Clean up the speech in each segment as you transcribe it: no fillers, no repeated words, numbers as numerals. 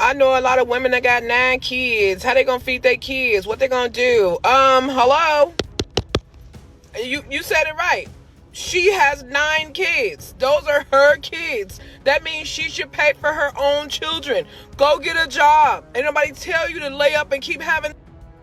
I know a lot of women that got 9 kids. How they gonna feed their kids? What they gonna do? Hello? You said it right. She has 9 kids. Those are her kids. That means she should pay for her own children. Go get a job. Ain't nobody tell you to lay up and keep having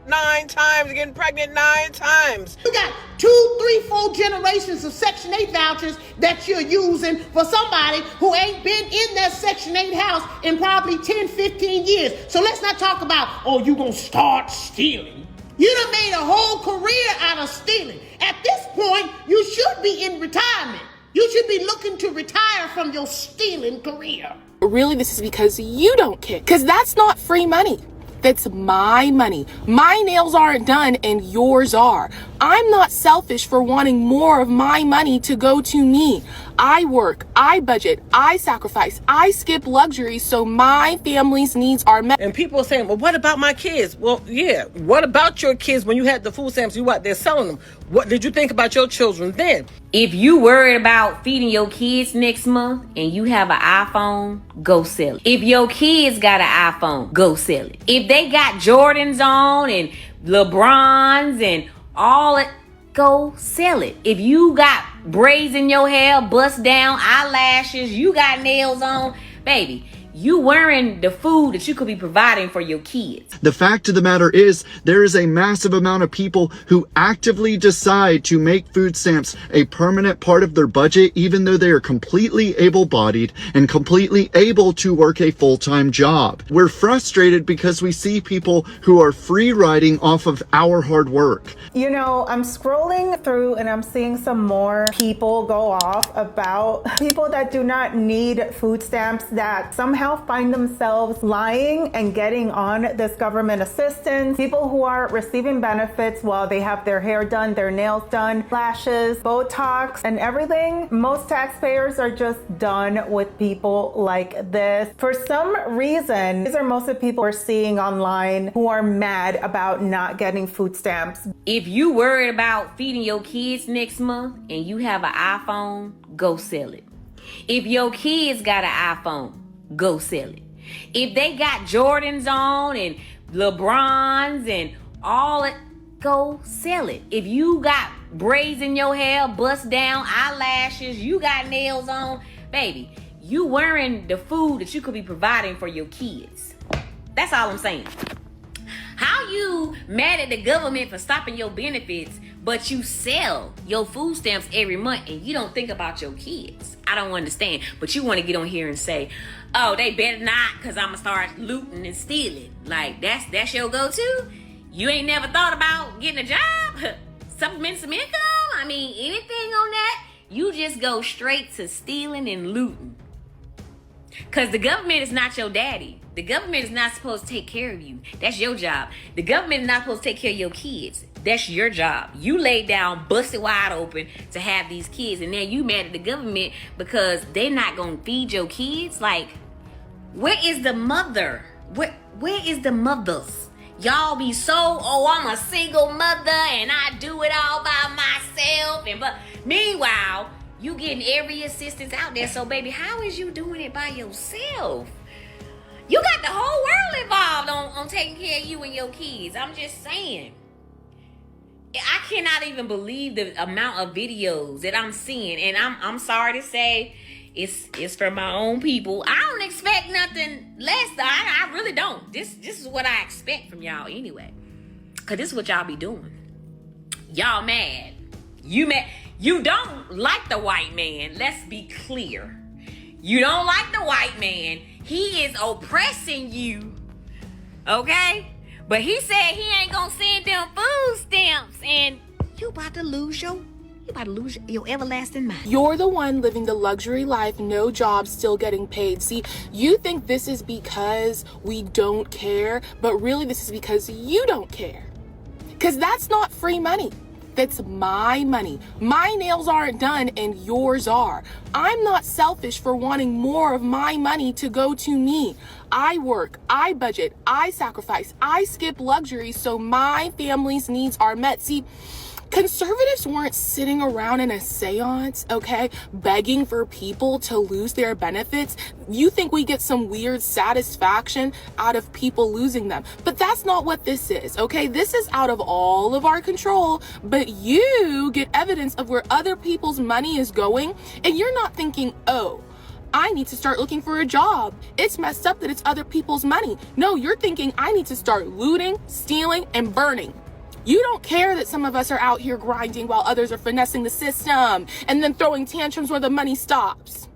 9 times, getting pregnant 9 times. You got 2, 3, 4 generations of Section 8 vouchers that you're using for somebody who ain't been in that Section 8 house in probably 10, 15 years. So let's not talk about, oh, you gonna start stealing. You done made a whole career out of stealing. At this point, you should be in retirement. You should be looking to retire from your stealing career. Really, this is because you don't care. Because that's not free money. That's my money. My nails aren't done and yours are. I'm not selfish for wanting more of my money to go to me. I work, I budget, I sacrifice, I skip luxuries so my family's needs are met. And people are saying, well, what about my kids? Well, yeah, what about your kids when you had the food stamps, you out there selling them? What did you think about your children then? If you worried about feeding your kids next month and you have an iPhone, go sell it. If your kids got an iPhone, go sell it. If they got Jordans on and LeBrons and all it, go sell it. If you got braids in your hair, bust down eyelashes, you got nails on, baby, you wearing the food that you could be providing for your kids. The fact of the matter is, there is a massive amount of people who actively decide to make food stamps a permanent part of their budget, even though they are completely able-bodied and completely able to work a full-time job. We're frustrated because we see people who are free riding off of our hard work. You know, I'm scrolling through and I'm seeing some more people go off about people that do not need food stamps that somehow find themselves lying and getting on this government assistance. People who are receiving benefits while they have their hair done, their nails done, lashes, Botox, and everything. Most taxpayers are just done with people like this. For some reason, these are most of the people we're seeing online who are mad about not getting food stamps. If you worried about feeding your kids next month and you have an iPhone, go sell it. If your kids got an iPhone, go sell it. If they got Jordans on and LeBrons and all it, go sell it. If you got braids in your hair, bust down eyelashes, you got nails on, baby, you wearing the food that you could be providing for your kids. That's all I'm saying. How you mad at the government for stopping your benefits, but you sell your food stamps every month and you don't think about your kids? I don't understand. But you want to get on here and say, oh, they better not, because I'm going to start looting and stealing. Like, that's your go-to? You ain't never thought about getting a job? Supplement some income? I mean, anything on that? You just go straight to stealing and looting. Because the government is not your daddy. The government is not supposed to take care of you. That's your job. The government is not supposed to take care of your kids. That's your job. You laid down, busted wide open to have these kids, and then you mad at the government because they're not going to feed your kids? Like, where is the mother? Where is the mothers? Y'all be so, oh, I'm a single mother and I do it all by myself. But meanwhile, you getting every assistance out there. So, baby, how is you doing it by yourself? You got the whole world involved on taking care of you and your kids. I'm just saying. I cannot even believe the amount of videos that I'm seeing. And I'm sorry to say, it's for my own people. I don't expect nothing less. I really don't. This is what I expect from y'all anyway. Because this is what y'all be doing. Y'all mad. You mad. You don't like the white man. Let's be clear. You don't like the white man. He is oppressing you. Okay? But he said he ain't gonna send them food stamps. And you about to lose your everlasting mind. You're the one living the luxury life, no job, still getting paid. See, you think this is because we don't care, but really this is because you don't care. Because that's not free money. That's my money. My nails aren't done and yours are. I'm not selfish for wanting more of my money to go to me. I work, I budget, I sacrifice, I skip luxuries so my family's needs are met. See, Conservatives weren't sitting around in a seance, okay, begging for people to lose their benefits. You think we get some weird satisfaction out of people losing them. But that's not what this is, okay? This is out of all of our control, but you get evidence of where other people's money is going, and you're not thinking, oh, I need to start looking for a job. It's messed up that it's other people's money. No, you're thinking, I need to start looting, stealing, and burning. You don't care that some of us are out here grinding while others are finessing the system and then throwing tantrums where the money stops.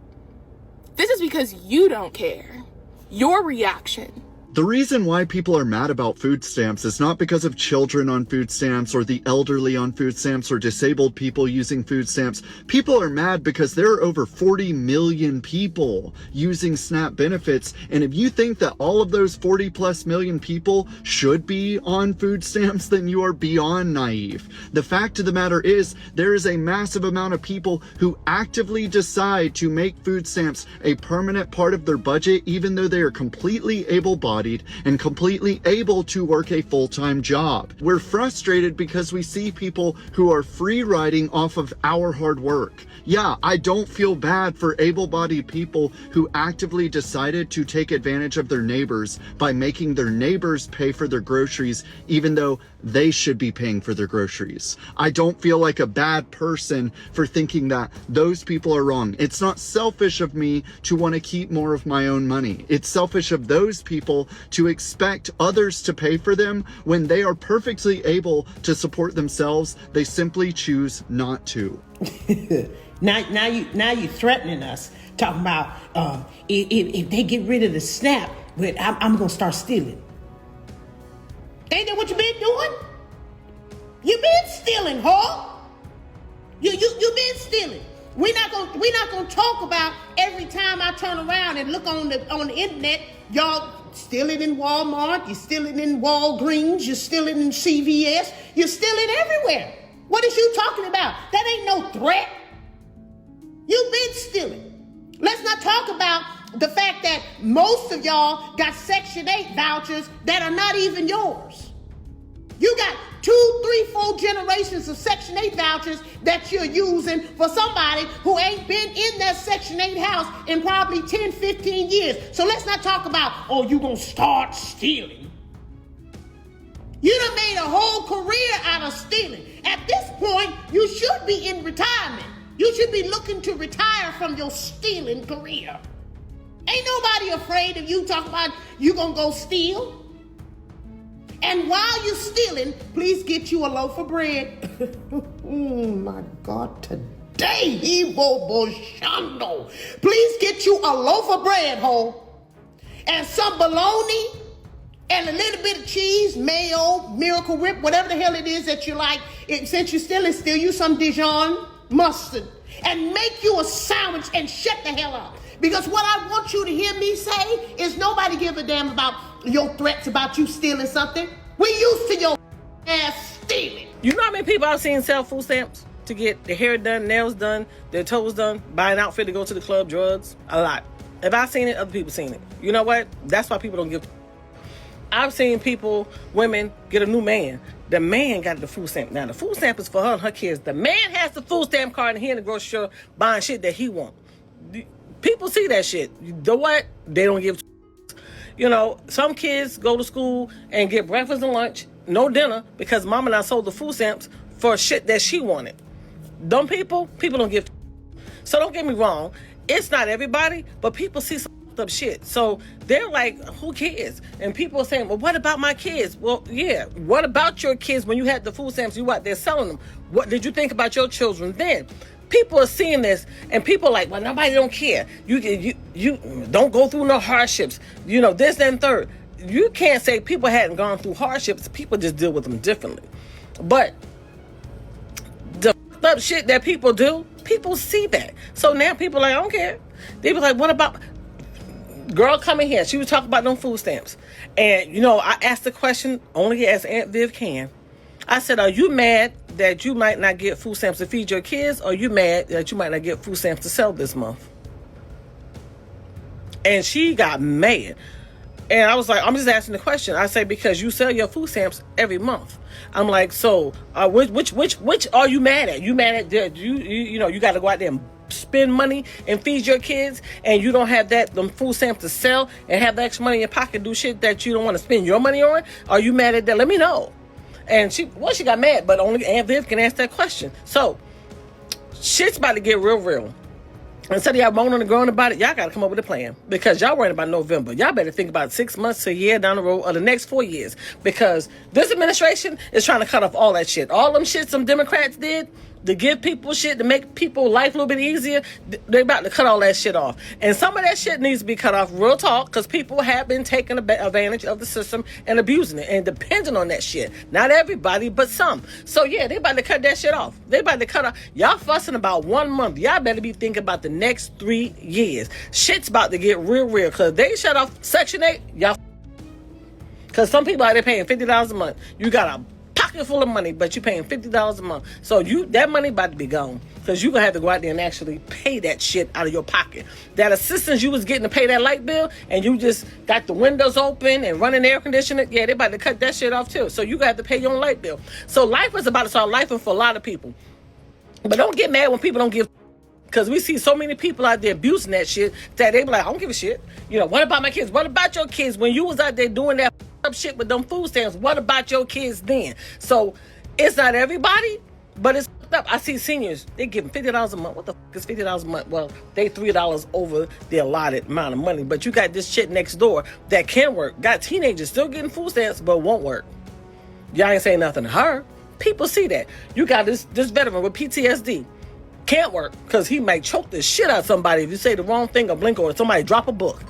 This is because you don't care. Your reaction. The reason why people are mad about food stamps is not because of children on food stamps or the elderly on food stamps or disabled people using food stamps. People are mad because there are over 40 million people using SNAP benefits. And if you think that all of those 40 plus million people should be on food stamps, then you are beyond naive. The fact of the matter is there is a massive amount of people who actively decide to make food stamps a permanent part of their budget, even though they are completely able-bodied and completely able to work a full-time job. We're frustrated because we see people who are free riding off of our hard work. Yeah, I don't feel bad for able-bodied people who actively decided to take advantage of their neighbors by making their neighbors pay for their groceries, even though they should be paying for their groceries. I don't feel like a bad person for thinking that those people are wrong. It's not selfish of me to want to keep more of my own money. It's selfish of those people to expect others to pay for them when they are perfectly able to support themselves. They simply choose not to. Now you threatening us, talking about if they get rid of the SNAP, but I'm gonna start stealing. Ain't that what you been doing? You been stealing, huh? You been stealing. We're not gonna talk about every time I turn around and look on the internet, y'all stealing in Walmart, you're stealing in Walgreens, you're stealing in CVS, you're stealing everywhere. What is you talking about? That ain't no threat. You've been stealing. Let's not talk about the fact that most of y'all got Section 8 vouchers that are not even yours. You got 2, 3, 4 generations of Section 8 vouchers that you're using for somebody who ain't been in that Section 8 house in probably 10, 15 years. So let's not talk about, oh, you gonna start stealing. You done made a whole career out of stealing. At this point, you should be in retirement. You should be looking to retire from your stealing career. Ain't nobody afraid of you talking about you gonna go steal. And while you're stealing, please get you a loaf of bread. Oh my God, today, Shando. Please get you a loaf of bread, ho, and some bologna, and a little bit of cheese, mayo, Miracle Whip, whatever the hell it is that you like. Since you're stealing, steal you some Dijon mustard, and make you a sandwich and shut the hell up. Because what I want you to hear me say is nobody give a damn about your threats about you stealing something. We used to your ass stealing. You know how many people I've seen sell food stamps to get their hair done, nails done, their toes done, buy an outfit to go to the club, drugs? A lot. If I've seen it, other people seen it. You know what? That's why people don't give. I've seen people, women, get a new man. The man got the food stamp. Now, the food stamp is for her and her kids. The man has the food stamp card and he in the grocery store buying shit that he want. People see that shit. The what? They don't give. You know, some kids go to school and get breakfast and lunch, no dinner, because mama now sold the food stamps for shit that she wanted. Dumb people don't give. So don't get me wrong. It's not everybody, but people see some up shit. So they're like, who cares? And people are saying, well, what about my kids? Well, yeah. What about your kids when you had the food stamps? You out there selling them? What did you think about your children then? People are seeing this, and people are like, well, nobody don't care. You don't go through no hardships. You know, this, that, and third. You can't say people hadn't gone through hardships. People just deal with them differently. But the up shit that people do, people see that. So now people are like, I don't care. They be like, what about... Girl coming here, she was talking about them food stamps. And, you know, I asked the question only as Aunt Viv can. I said, are you mad that you might not get food stamps to feed your kids, or are you mad that you might not get food stamps to sell this month? And she got mad. And I was like, I'm just asking the question. I say, because you sell your food stamps every month. I'm like, so which are you mad at? You mad at you know, you got to go out there and spend money and feed your kids, and you don't have them food stamps to sell and have the extra money in your pocket, do shit that you don't want to spend your money on? Are you mad at that? Let me know. And she got mad, but only Aunt Viv can answer that question. So shit's about to get real. Instead of y'all moaning and groaning about it, y'all got to come up with a plan, because y'all worrying about November. Y'all better think about 6 months to a year down the road, or the next 4 years, because this administration is trying to cut off all that shit. All them shit some Democrats did to give people shit, to make people's life a little bit easier, they're about to cut all that shit off. And some of that shit needs to be cut off, real talk, because people have been taking advantage of the system and abusing it and depending on that shit. Not everybody, but some. So yeah, they about to cut that shit off. They about to cut off. Y'all fussing about 1 month. Y'all better be thinking about the next 3 years. Shit's about to get real, because they shut off Section 8, y'all. Because some people out there paying $50 a month. You got a pocket full of money, but you paying $50 a month. So that money about to be gone, because you gonna have to go out there and actually pay that shit out of your pocket. That assistance you was getting to pay that light bill, and you just got the windows open and running the air conditioner, yeah, they about to cut that shit off too. So you gonna have to pay your own light bill. So life is about to start lifing for a lot of people. But don't get mad when people don't give, because we see so many people out there abusing that shit that they be like, I don't give a shit. You know, what about my kids? What about your kids? When you was out there doing that up shit with them food stamps, what about your kids then? So it's not everybody, but it's up. I see seniors, they give them $50 a month. What the fuck is $50 a month? Well, they $3 over the allotted amount of money. But you got this shit next door that can work. Got teenagers still getting food stamps, but won't work. Y'all ain't saying nothing to her. People see that. You got this veteran with PTSD. Can't work because he might choke the shit out of somebody if you say the wrong thing or blink, or somebody drop a book.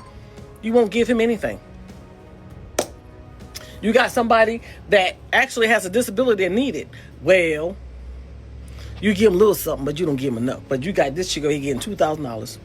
You won't give him anything. You got somebody that actually has a disability and need it. Well, you give him a little something, but you don't give him enough. But you got this chico, he getting $2,000.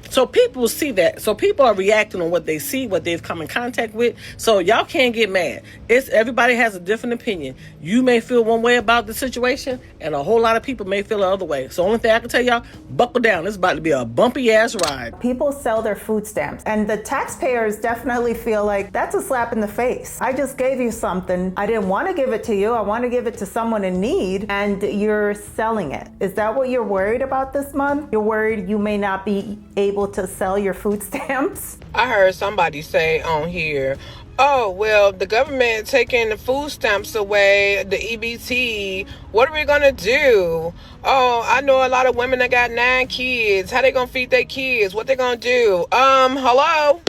So people see that. So people are reacting on what they see, what they've come in contact with. So y'all can't get mad. Everybody has a different opinion. You may feel one way about the situation, and a whole lot of people may feel the other way. So only thing I can tell y'all, buckle down. It's about to be a bumpy ass ride. People sell their food stamps, and the taxpayers definitely feel like that's a slap in the face. I just gave you something. I didn't want to give it to you. I want to give it to someone in need, and you're selling it. Is that what you're worried about this month? You're worried you may not be able to sell your food stamps? I heard somebody say on here, oh, well, the government taking the food stamps away, the EBT, what are we gonna do? Oh, I know a lot of women that got 9 kids. How they gonna feed their kids? What they gonna do? Hello?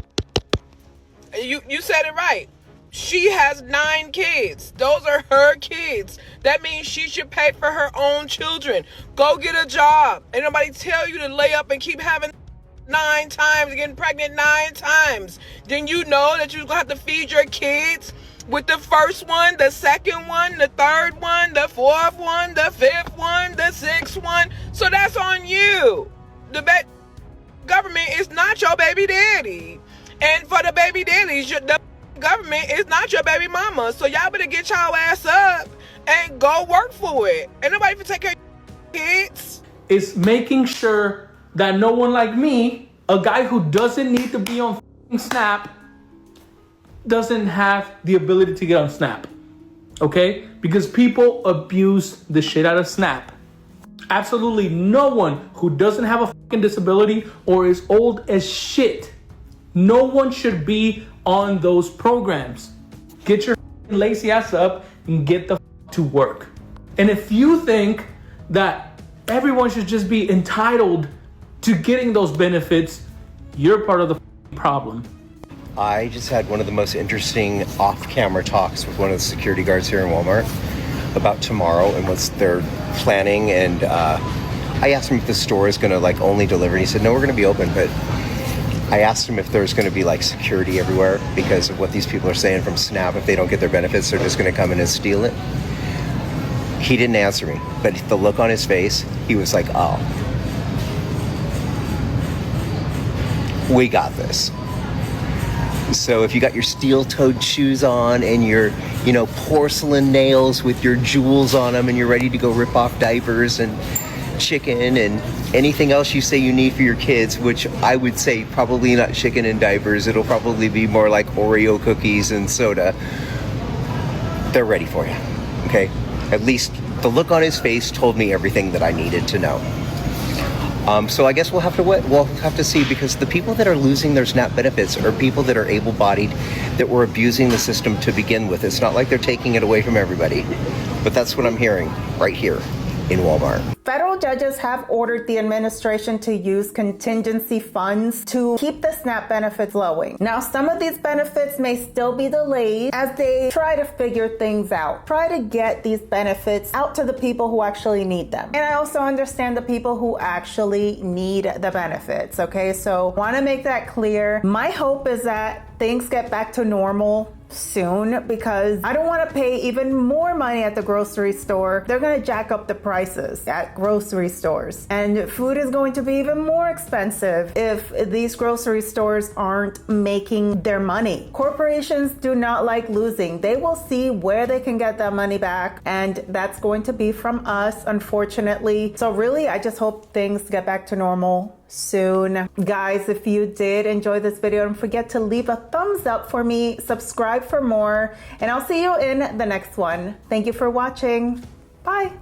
You said it right. She has 9 kids. Those are her kids. That means she should pay for her own children. Go get a job. Ain't nobody tell you to lay up and keep having 9 times, getting pregnant 9 times. Then you know that you're gonna have to feed your kids with the first one, the second one, the third one, the fourth one, the fifth one, the sixth one. So that's on you. The government is not your baby daddy. And for the baby daddies, the government is not your baby mama. So y'all better get y'all ass up and go work for it. Ain't nobody for take care of your kids. It's making sure that no one like me, a guy who doesn't need to be on Snap, doesn't have the ability to get on Snap. Okay? Because people abuse the shit out of Snap. Absolutely no one who doesn't have a fucking disability or is old as shit, no one should be on those programs. Get your lazy ass up and get the to work. And if you think that everyone should just be entitled to getting those benefits, you're part of the problem. I just had one of the most interesting off-camera talks with one of the security guards here in Walmart about tomorrow and what they're planning. And I asked him if the store is going to like only deliver. And he said, no, we're going to be open. But I asked him if there's going to be like security everywhere because of what these people are saying from SNAP. If they don't get their benefits, they're just going to come in and steal it. He didn't answer me, but the look on his face, he was like, oh, we got this. So if you got your steel-toed shoes on and your, you know, porcelain nails with your jewels on them and you're ready to go rip off diapers and chicken and anything else you say you need for your kids, which I would say probably not chicken and diapers. It'll probably be more like Oreo cookies and soda. They're ready for you, okay? At least the look on his face told me everything that I needed to know. So I guess we'll have to wait. We'll have to see, because the people that are losing their SNAP benefits are people that are able-bodied, that were abusing the system to begin with. It's not like they're taking it away from everybody, but that's what I'm hearing right here in Walmart. Federal judges have ordered the administration to use contingency funds to keep the SNAP benefits flowing. Now, some of these benefits may still be delayed as they try to figure things out, try to get these benefits out to the people who actually need them. And I also understand the people who actually need the benefits, okay? So want to make that clear. My hope is that things get back to normal soon, because I don't want to pay even more money at the grocery store. They're going to jack up the prices at grocery stores, and food is going to be even more expensive if these grocery stores aren't making their money. Corporations do not like losing. They will see where they can get that money back, and that's going to be from us, unfortunately. So really, I just hope things get back to normal soon. Guys, if you did enjoy this video, don't forget to leave a thumbs up for me, subscribe for more, and I'll see you in the next one. Thank you for watching. Bye.